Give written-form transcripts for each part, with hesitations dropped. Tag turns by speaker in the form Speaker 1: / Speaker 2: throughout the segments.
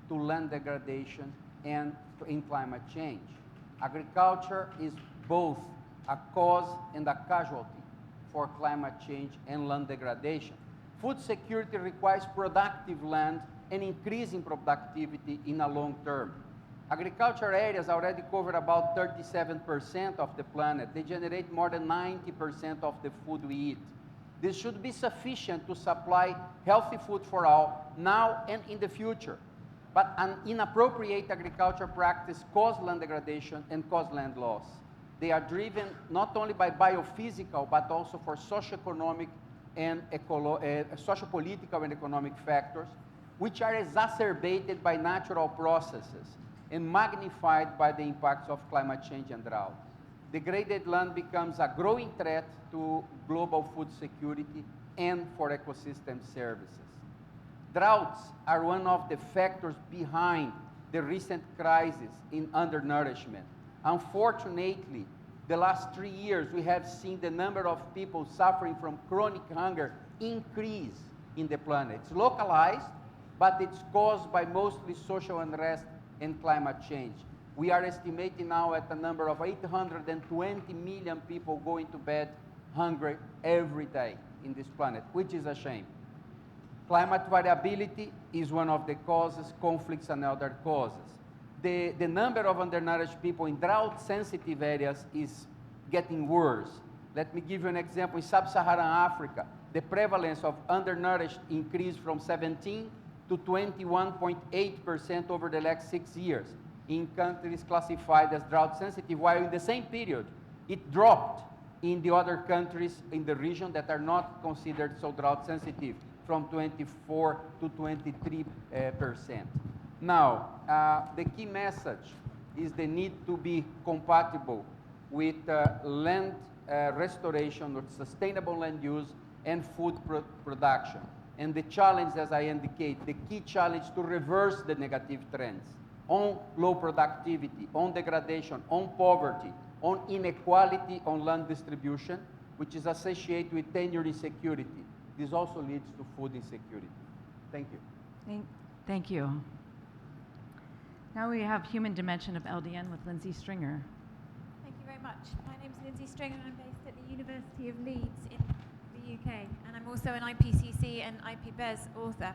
Speaker 1: to land degradation and in climate change. Agriculture is both a cause and a casualty for climate change and land degradation. Food security requires productive land and increasing productivity in a long term. Agriculture areas already cover about 37% of the planet. They generate more than 90% of the food we eat. This should be sufficient to supply healthy food for all, now and in the future. But an inappropriate agriculture practice causes land degradation and causes land loss. They are driven not only by biophysical, but also for socioeconomic and sociopolitical and economic factors, which are exacerbated by natural processes and magnified by the impacts of climate change and drought. Degraded land becomes a growing threat to global food security and for ecosystem services. Droughts are one of the factors behind the recent crisis in undernourishment. Unfortunately, the last 3 years, we have seen the number of people suffering from chronic hunger increase in the planet. It's localized, but it's caused by mostly social unrest and climate change. We are estimating now at a number of 820 million people going to bed hungry every day in this planet, which is a shame. Climate variability is one of the causes, conflicts and other causes. The number of undernourished people in drought-sensitive areas is getting worse. Let me give you an example. In sub-Saharan Africa, the prevalence of undernourished increased from 17 to 21.8% over the last 6 years in countries classified as drought-sensitive, while in the same period, it dropped in the other countries in the region that are not considered so drought-sensitive, from 24 to 23%. Now, the key message is the need to be compatible with land restoration, with sustainable land use, and food production. And the challenge, as I indicate, the key challenge to reverse the negative trends on low productivity, on degradation, on poverty, on inequality, on land distribution, which is associated with tenure insecurity. This also leads to food insecurity. Thank you.
Speaker 2: Thank you. Now we have human dimension of LDN with Lindsay Stringer.
Speaker 3: Thank you very much. My name is Lindsay Stringer and I'm based at the University of Leeds in the UK. And I'm also an IPCC and IPBES author.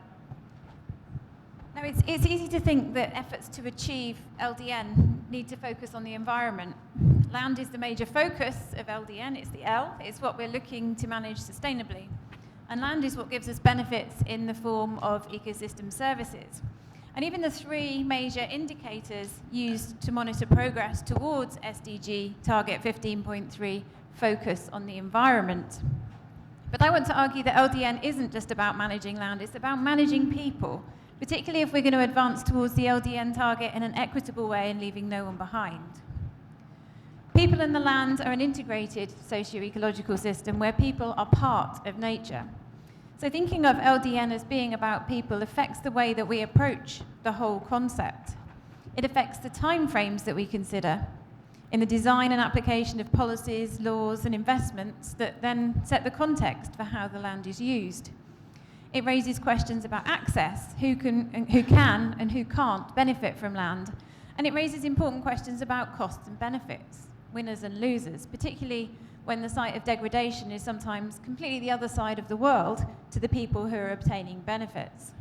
Speaker 3: Now it's easy to think that efforts to achieve LDN need to focus on the environment. Land is the major focus of LDN, it's the L, it's what we're looking to manage sustainably. And land is what gives us benefits in the form of ecosystem services. And even the 3 major indicators used to monitor progress towards SDG target 15.3 focus on the environment. But I want to argue that LDN isn't just about managing land, it's about managing people, particularly if we're going to advance towards the LDN target in an equitable way and leaving no one behind. People and the land are an integrated socio-ecological system where people are part of nature. So thinking of LDN as being about people affects the way that we approach the whole concept. It affects the timeframes that we consider in the design and application of policies, laws, and investments that then set the context for how the land is used. It raises questions about access, who can and who can't benefit from land, and it raises important questions about costs and benefits, winners and losers, particularly when the site of degradation is sometimes completely the other side of the world to the people who are obtaining benefits.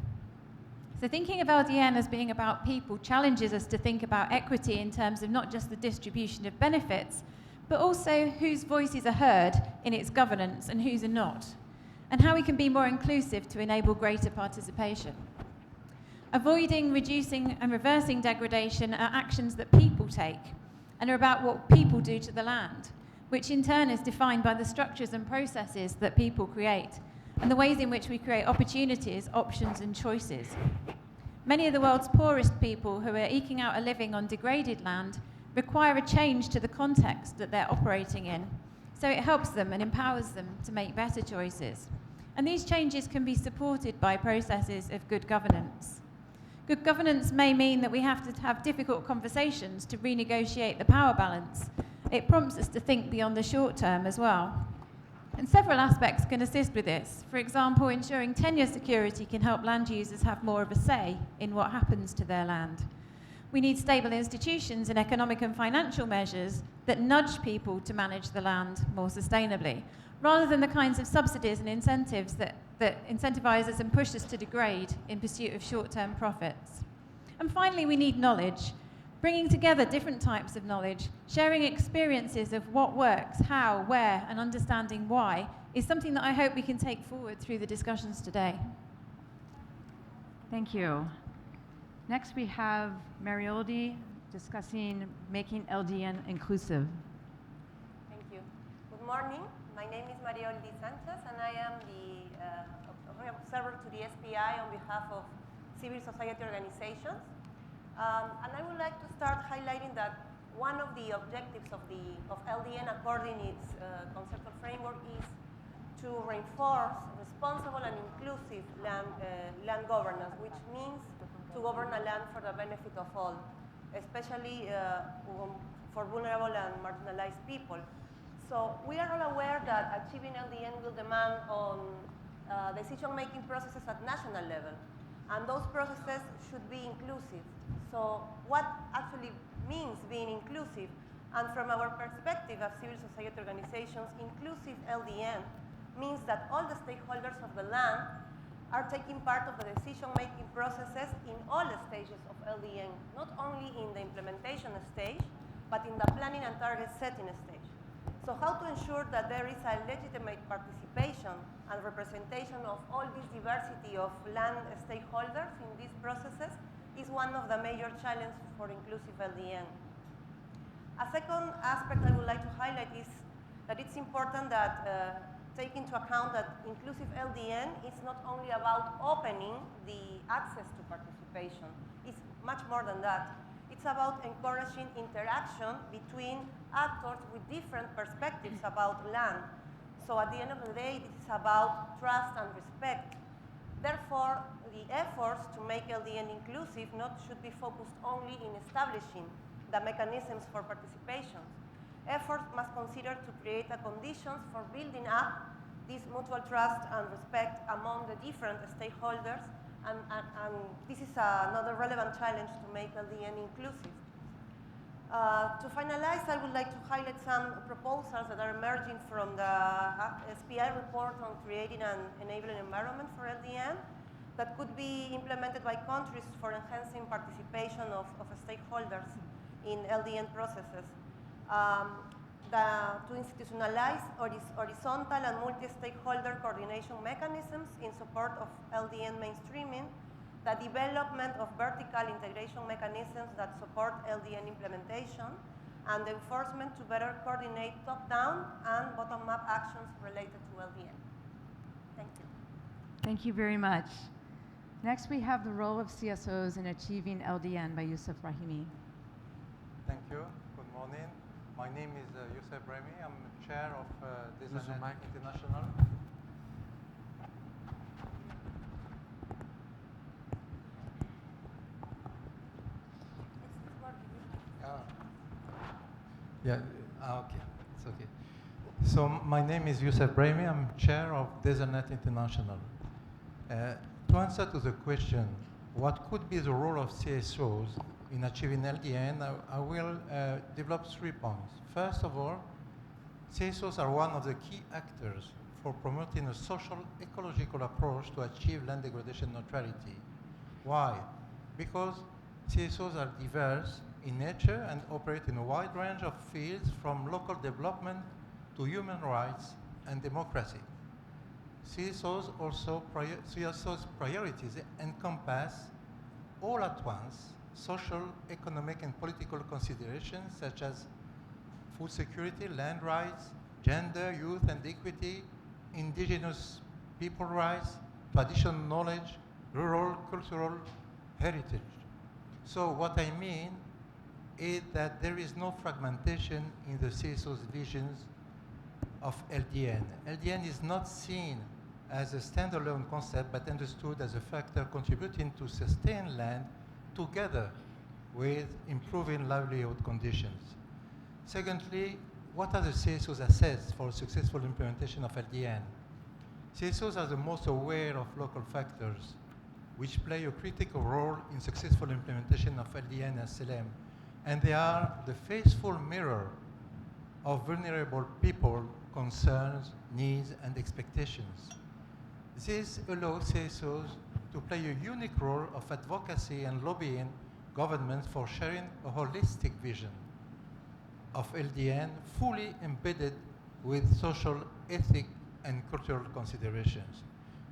Speaker 3: So thinking of LDN as being about people challenges us to think about equity in terms of not just the distribution of benefits, but also whose voices are heard in its governance and whose are not, and how we can be more inclusive to enable greater participation. Avoiding, reducing, and reversing degradation are actions that people take and are about what people do to the land, which in turn is defined by the structures and processes that people create and the ways in which we create opportunities, options, and choices. Many of the world's poorest people who are eking out a living on degraded land require a change to the context that they're operating in, so it helps them and empowers them to make better choices. And these changes can be supported by processes of good governance. Good governance may mean that we have to have difficult conversations to renegotiate the power balance. It prompts us to think beyond the short term as well. And several aspects can assist with this. For example, ensuring tenure security can help land users have more of a say in what happens to their land. We need stable institutions and economic and financial measures that nudge people to manage the land more sustainably, rather than the kinds of subsidies and incentives that incentivize us and push us to degrade in pursuit of short-term profits. And finally, we need knowledge, bringing together different types of knowledge, sharing experiences of what works, how, where, and understanding why is something that I hope we can take forward through the discussions today.
Speaker 2: Thank you. Next, we have Marioldi discussing making LDN inclusive.
Speaker 4: Thank you. Good morning. My name is Marioldi Sanchez, and I am the observer to the SPI on behalf of civil society organizations. And I would like to start highlighting that one of the objectives of LDN, according its conceptual framework, is to reinforce responsible and inclusive land governance, which means to govern a land for the benefit of all, especially for vulnerable and marginalized people. So we are all aware that achieving LDN will demand on decision-making processes at national level, and those processes should be inclusive. So what actually means being inclusive? And from our perspective as civil society organizations, inclusive LDN means that all the stakeholders of the land are taking part of the decision-making processes in all stages of LDN, not only in the implementation stage, but in the planning and target setting stage. So how to ensure that there is a legitimate participation and representation of all this diversity of land stakeholders in these processes is one of the major challenges for inclusive LDN. A second aspect I would like to highlight is that it's important that take into account that inclusive LDN is not only about opening the access to participation. It's much more than that. It's about encouraging interaction between actors with different perspectives about land. So at the end of the day, this is about trust and respect. Therefore, the efforts to make LDN inclusive should be focused only in establishing the mechanisms for participation. Efforts must consider to create the conditions for building up this mutual trust and respect among the different stakeholders, and this is another relevant challenge to make LDN inclusive. To finalize, I would like to highlight some proposals that are emerging from the SPI report on creating an enabling environment for LDN that could be implemented by countries for enhancing participation of stakeholders in LDN processes. To institutionalize horizontal and multi-stakeholder coordination mechanisms in support of LDN mainstreaming, the development of vertical integration mechanisms that support LDN implementation, and the enforcement to better coordinate top-down and bottom-up actions related to LDN. Thank you.
Speaker 2: Thank you very much. Next, we have the role of CSOs in achieving LDN by Yusuf Rahimi.
Speaker 5: Thank you. Good morning. My name is Youssef Brahimi. I'm chair of Design International. Okay, it's okay. So my name is Youssef Brahimi. I'm chair of Designet International. To answer to the question, what could be the role of CSOs in achieving LDN, I will develop 3 points. First of all, CSOs are one of the key actors for promoting a social ecological approach to achieve land degradation neutrality. Why? Because CSOs are diverse in nature and operate in a wide range of fields, from local development to human rights and democracy. CSOs priorities encompass all at once social, economic, and political considerations such as food security, land rights, gender, youth and equity, indigenous people rights, traditional knowledge, rural, cultural heritage. So what I mean is that there is no fragmentation in the CSO's visions of LDN. LDN is not seen as a standalone concept, but understood as a factor contributing to sustain land together with improving livelihood conditions. Secondly, what are the CSO's assets for successful implementation of LDN? CSOs are the most aware of local factors, which play a critical role in successful implementation of LDN and SLM, and they are the faithful mirror of vulnerable people, concerns, needs, and expectations. This allows CSOs to play a unique role of advocacy and lobbying governments for sharing a holistic vision of LDN fully embedded with social, ethic, and cultural considerations.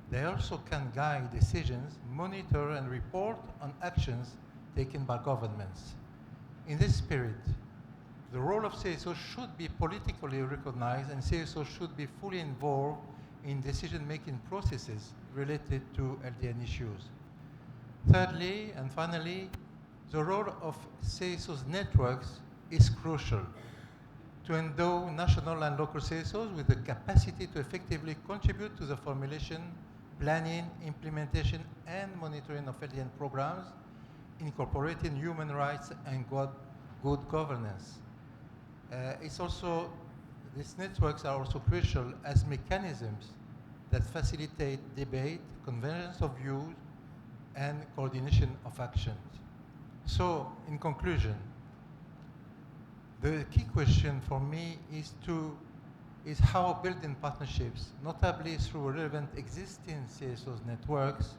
Speaker 5: They also can guide decisions, monitor, and report on actions taken by governments. In this spirit, the role of CSO should be politically recognized, and CSO should be fully involved in decision-making processes related to LDN issues. Thirdly, and finally, the role of CSO's networks is crucial to endow national and local CSOs with the capacity to effectively contribute to the formulation, planning, implementation, and monitoring of LDN programs, incorporating human rights and good governance. These networks are also crucial as mechanisms that facilitate debate, convergence of views, and coordination of actions. So, in conclusion, the key question for me is how building partnerships, notably through relevant existing CSOs networks,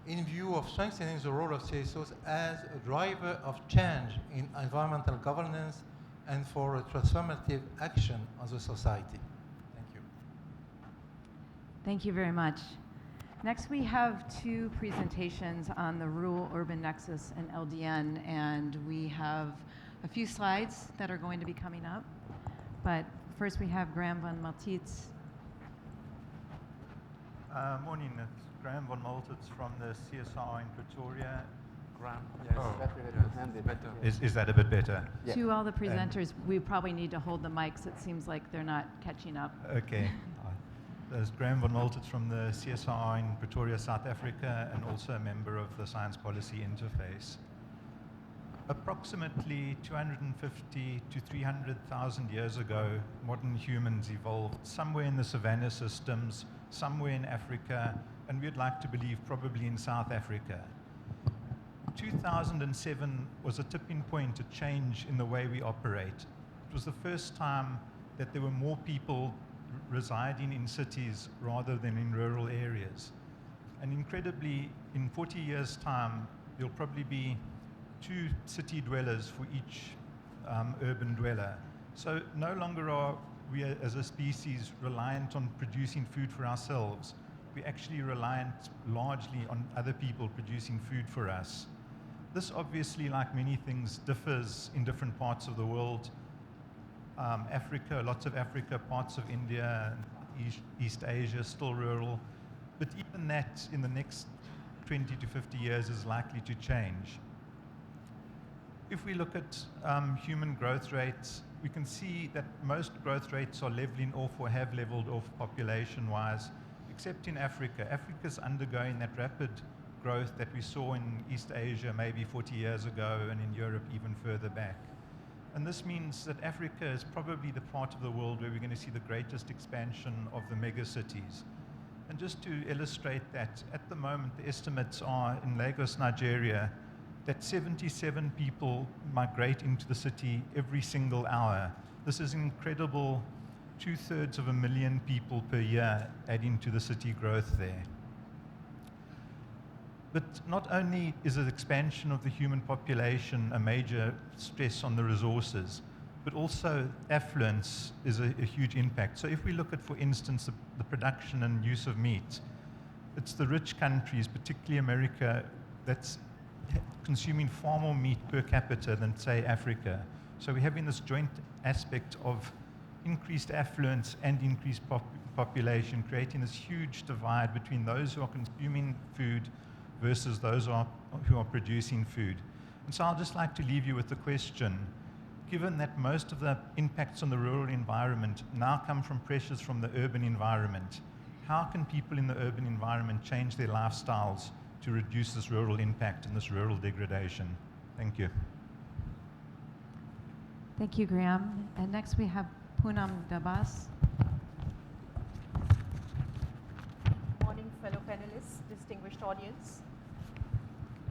Speaker 5: in view of strengthening the role of CSOs as a driver of change in environmental governance and for a transformative action on the society. Thank you.
Speaker 2: Thank you very much. Next, we have two presentations on the rural-urban nexus and LDN, and we have a few slides that are going to be coming up. But first, we have Graham van Maltitz.
Speaker 6: Morning, it's Graham van Maltitz from the CSR in Pretoria.
Speaker 1: Graham, yes,
Speaker 6: Is that a bit better?
Speaker 1: Yeah.
Speaker 2: To all the presenters, we probably need to hold the mics. It seems like they're not catching up.
Speaker 6: Okay. There's Graham van Maltitz from the CSR in Pretoria, South Africa, and also a member of the Science Policy Interface. Approximately 250 to 300,000 years ago, modern humans evolved somewhere in the savanna systems, somewhere in Africa, and we'd like to believe probably in South Africa. 2007 was a tipping point, a change in the way we operate. It was the first time that there were more people residing in cities rather than in rural areas. And incredibly, in 40 years' time, there'll probably be 2 city dwellers for each urban dweller. So no longer are we as a species reliant on producing food for ourselves. We're actually reliant largely on other people producing food for us. This obviously, like many things, differs in different parts of the world. Africa, lots of Africa, parts of India, East Asia, still rural. But even that in the next 20 to 50 years is likely to change. If we look at human growth rates, we can see that most growth rates are leveling off or have leveled off population-wise, except in Africa. Africa's undergoing that rapid growth that we saw in East Asia maybe 40 years ago, and in Europe even further back. And this means that Africa is probably the part of the world where we're going to see the greatest expansion of the megacities. And just to illustrate that, at the moment the estimates are in Lagos, Nigeria, that 77 people migrate into the city every single hour. This is incredible, 2/3 of a million people per year adding to the city growth there. But not only is the expansion of the human population a major stress on the resources, but also affluence is a huge impact. So if we look at, for instance, the production and use of meat, it's the rich countries, particularly America, that's consuming far more meat per capita than, say, Africa. So we're having this joint aspect of increased affluence and increased population, creating this huge divide between those who are consuming food versus those who are producing food. And so I'll just like to leave you with the question, given that most of the impacts on the rural environment now come from pressures from the urban environment, how can people in the urban environment change their lifestyles to reduce this rural impact and this rural degradation? Thank you.
Speaker 2: Thank you, Graham. And next we have Poonam Dabas.
Speaker 7: Morning, fellow panelists, distinguished audience.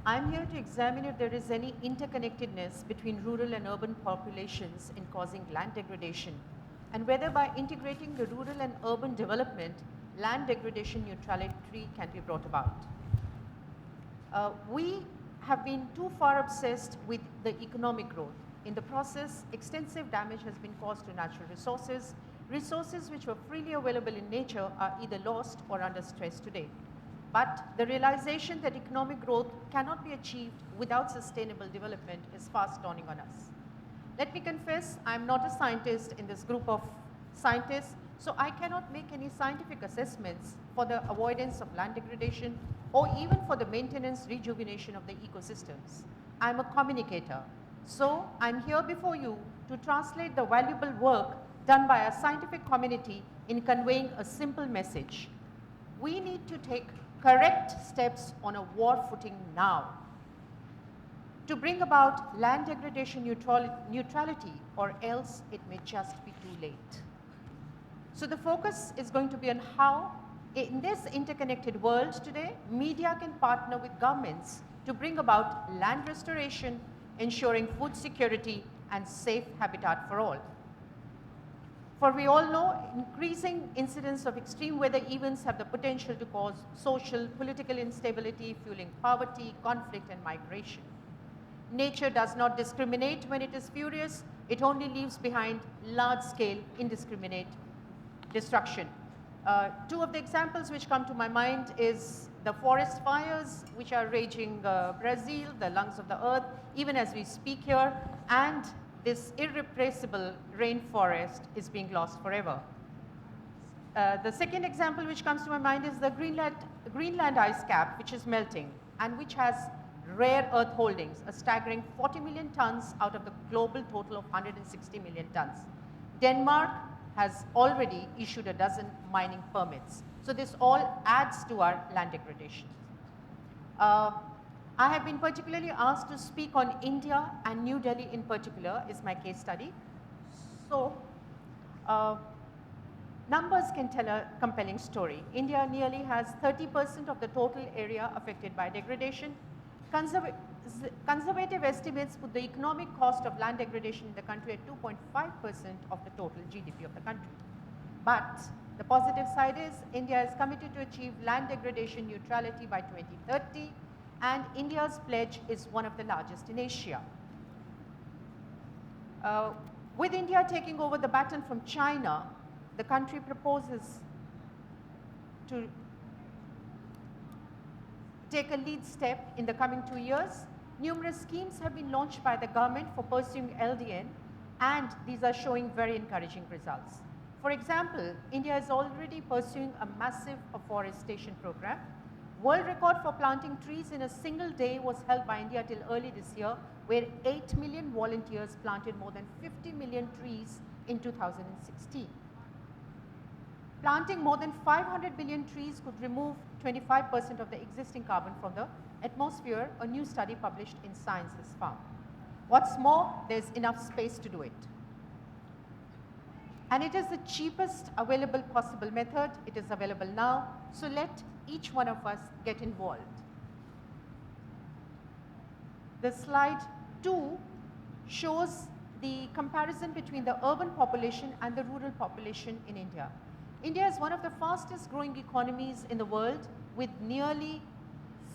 Speaker 7: I'm here to examine if there is any interconnectedness between rural and urban populations in causing land degradation, and whether by integrating the rural and urban development, land degradation neutrality can be brought about. We have been too far obsessed with the economic growth. In the process, extensive damage has been caused to natural resources. Resources which were freely available in nature are either lost or under stress today. But the realization that economic growth cannot be achieved without sustainable development is fast dawning on us. Let me confess, I'm not a scientist in this group of scientists, so I cannot make any scientific assessments for the avoidance of land degradation or even for the maintenance, rejuvenation of the ecosystems. I'm a communicator, so I'm here before you to translate the valuable work done by our scientific community in conveying a simple message. We need to take correct steps on a war footing now to bring about land degradation neutrality, or else it may just be too late. So the focus is going to be on how, in this interconnected world today, media can partner with governments to bring about land restoration, ensuring food security and safe habitat for all. For we all know, increasing incidents of extreme weather events have the potential to cause social, political instability, fueling poverty, conflict, and migration. Nature does not discriminate when it is furious. It only leaves behind large-scale, indiscriminate destruction. Two of the examples which come to my mind is the forest fires which are raging Brazil, the lungs of the earth, even as we speak here, and this irrepressible rainforest is being lost forever. The second example which comes to my mind is the Greenland ice cap, which is melting and which has rare earth holdings, a staggering 40 million tons out of the global total of 160 million tons. Denmark has already issued a dozen mining permits. So this all adds to our land degradation. I have been particularly asked to speak on India, and New Delhi in particular is my case study. So numbers can tell a compelling story. India nearly has 30% of the total area affected by degradation. Conservative estimates put the economic cost of land degradation in the country at 2.5% of the total GDP of the country. But the positive side is India is committed to achieve land degradation neutrality by 2030, and India's pledge is one of the largest in Asia. With India taking over the baton from China, the country proposes to take a lead step in the coming 2 years. Numerous schemes have been launched by the government for pursuing LDN, and these are showing very encouraging results. For example, India is already pursuing a massive afforestation program. World record for planting trees in a single day was held by India till early this year, where 8 million volunteers planted more than 50 million trees in 2016. Planting more than 500 billion trees could remove 25% of the existing carbon from the atmosphere, a new study published in Science has found. What's more, there's enough space to do it. And it is the cheapest available possible method. It is available now, so let each one of us get involved. The slide 2 shows the comparison between the urban population and the rural population in India. India is one of the fastest growing economies in the world, with nearly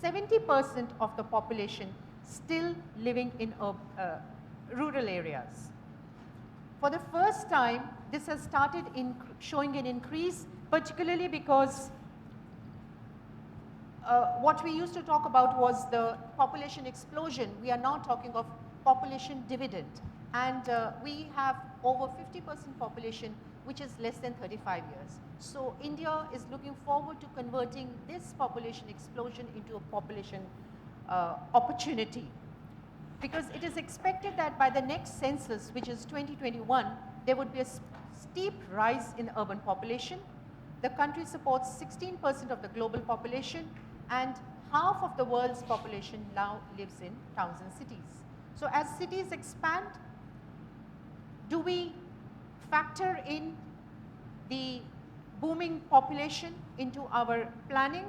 Speaker 7: 70% of the population still living in rural areas. For the first time, this has started showing an increase, particularly because what we used to talk about was the population explosion. We are now talking of population dividend. And we have over 50% population which is less than 35 years. So India is looking forward to converting this population explosion into a population opportunity. Because it is expected that by the next census, which is 2021, there would be a steep rise in urban population. The country supports 16% of the global population, and half of the world's population now lives in towns and cities. So as cities expand, Do we factor in the booming population into our planning,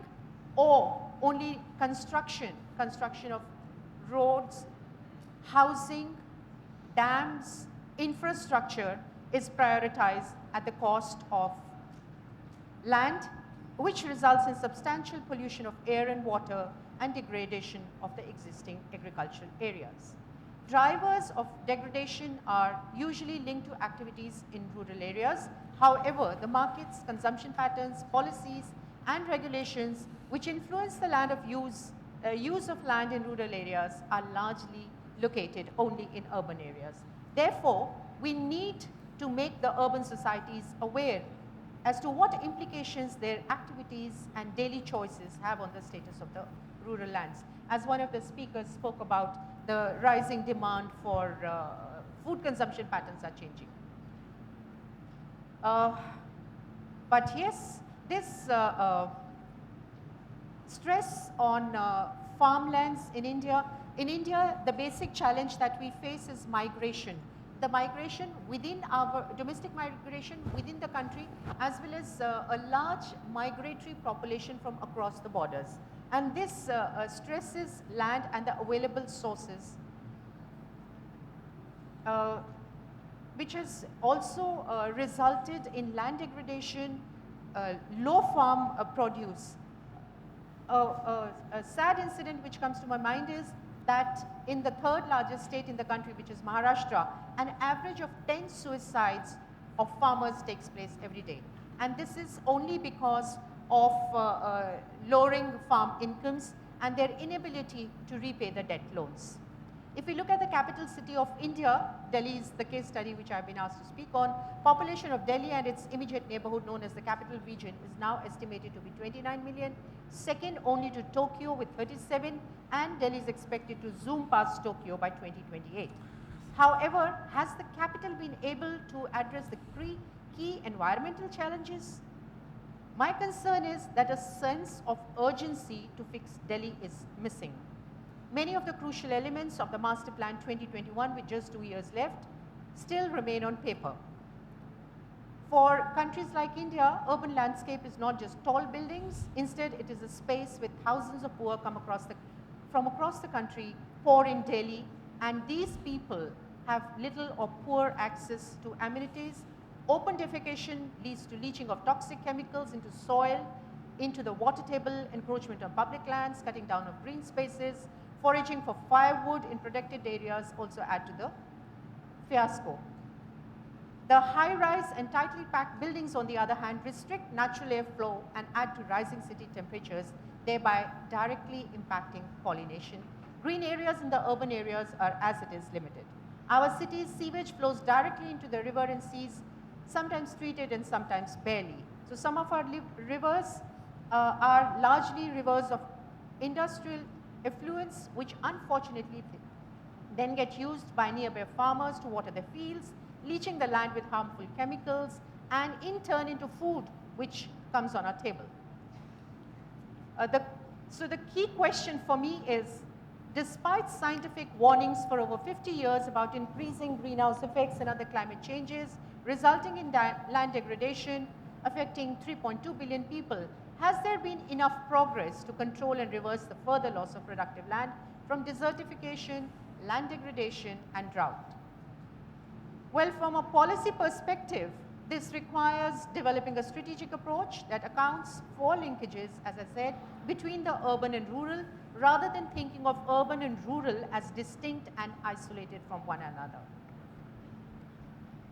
Speaker 7: or only construction of roads, housing, dams, infrastructure is prioritized at the cost of land, which results in substantial pollution of air and water and degradation of the existing agricultural areas. Drivers of degradation are usually linked to activities in rural areas. However, the markets, consumption patterns, policies, and regulations which influence the land of use of land in rural areas are largely located only in urban areas. Therefore, we need to make the urban societies aware as to what implications their activities and daily choices have on the status of the rural lands. As one of the speakers spoke about, the rising demand for food consumption patterns are changing. But yes, this stress on farmlands in India, the basic challenge that we face is migration. The migration within our domestic migration within the country, as well as a large migratory population from across the borders. And this stresses land and the available sources, which has also resulted in land degradation, low farm produce. A sad incident which comes to my mind is that in the third largest state in the country, which is Maharashtra, an average of 10 suicides of farmers takes place every day. And this is only because of lowering farm incomes and their inability to repay the debt loans. If we look at the capital city of India, Delhi is the case study which I've been asked to speak on. Population of Delhi and its immediate neighborhood known as the capital region is now estimated to be 29 million, second only to Tokyo with 37, and Delhi is expected to zoom past Tokyo by 2028. However, has the capital been able to address the key environmental challenges? My concern is that a sense of urgency to fix Delhi is missing. Many of the crucial elements of the Master Plan 2021, with just 2 years left, still remain on paper. For countries like India, urban landscape is not just tall buildings. Instead, it is a space with thousands of poor from across the country pour in Delhi, and these people have little or poor access to amenities. Open defecation leads to leaching of toxic chemicals into soil, into the water table, encroachment on public lands, cutting down of green spaces. Foraging for firewood in protected areas also add to the fiasco. The high-rise and tightly packed buildings, on the other hand, restrict natural airflow and add to rising city temperatures, thereby directly impacting pollination. Green areas in the urban areas are as it is limited. Our cities' sewage flows directly into the river and seas, sometimes treated and sometimes barely. So some of our rivers are largely rivers of industrial effluents, which unfortunately then get used by nearby farmers to water their fields, leaching the land with harmful chemicals, and in turn into food which comes on our table. So the key question for me is, despite scientific warnings for over 50 years about increasing greenhouse effects and other climate changes resulting in land degradation affecting 3.2 billion people, has there been enough progress to control and reverse the further loss of productive land from desertification, land degradation, and drought? Well, from a policy perspective, this requires developing a strategic approach that accounts for linkages, as I said, between the urban and rural, rather than thinking of urban and rural as distinct and isolated from one another.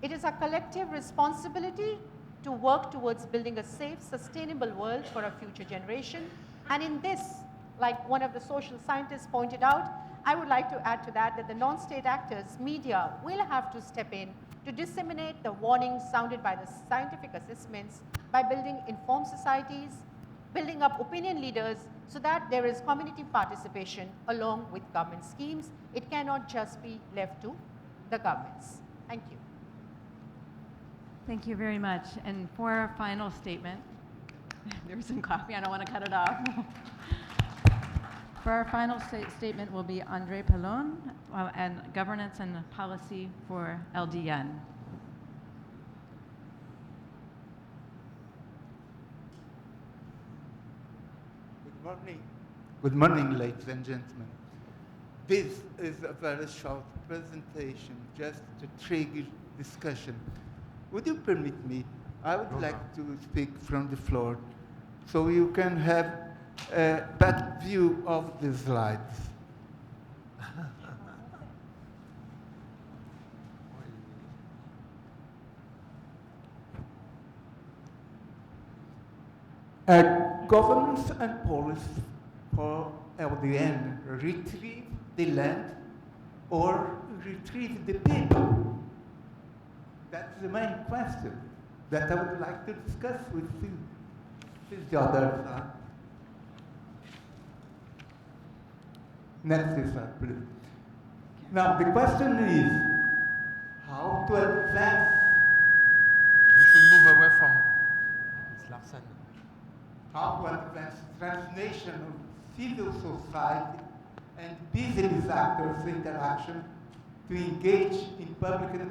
Speaker 7: It is our collective responsibility to work towards building a safe, sustainable world for our future generation. And in this, like one of the social scientists pointed out, I would like to add to that the non-state actors, media, will have to step in to disseminate the warnings sounded by the scientific assessments by building informed societies, building up opinion leaders so that there is community participation along with government schemes. It cannot just be left to the governments. Thank you.
Speaker 2: Thank you very much. And for our final statement, there's some coffee, I don't want to cut it off. For our final statement will be Andre Pelon and Governance and Policy for LDN.
Speaker 8: morning. Good morning, ladies and gentlemen. This is a very short presentation, just to trigger discussion. Would you permit me? I would like to speak from the floor, so you can have a better view of the slides. Governance and policy for LDN retrieve the land or retrieve the people? That's the main question that I would like to discuss with you. This is the other side. Next slide, please. Now, the question is how to advance.
Speaker 5: You should move away from Ms. Larsen.
Speaker 8: How to advance transnation of civil society and business actors' interaction to engage in public and private